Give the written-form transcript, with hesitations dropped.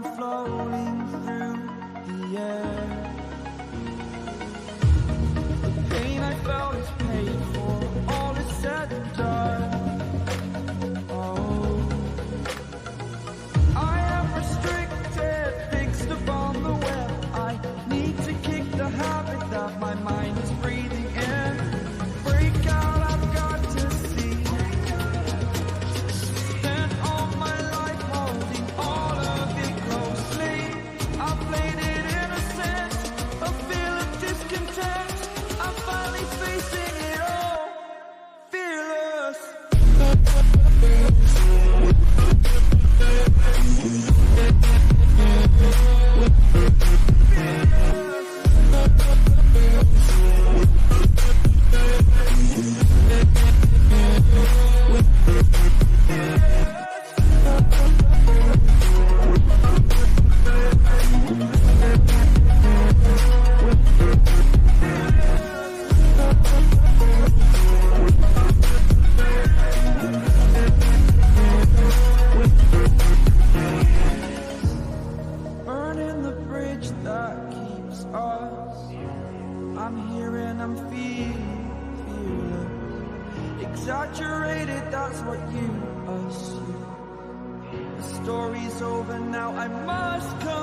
I'm floating through the air. The pain I felt is paid for, all is said and done. Oh, I am restricted, fixed upon the web. I need to kick the habit that my mind is breathing in. Break out, I've got to see. Spent all my life holding all of it closely. I played it innocent, a feel of discontent. I'm finally facing it all, fearless. Burning the bridge that keeps us. I'm here and I'm feeling fearless. Exaggerated, that's what you assume. The story's over now, I must come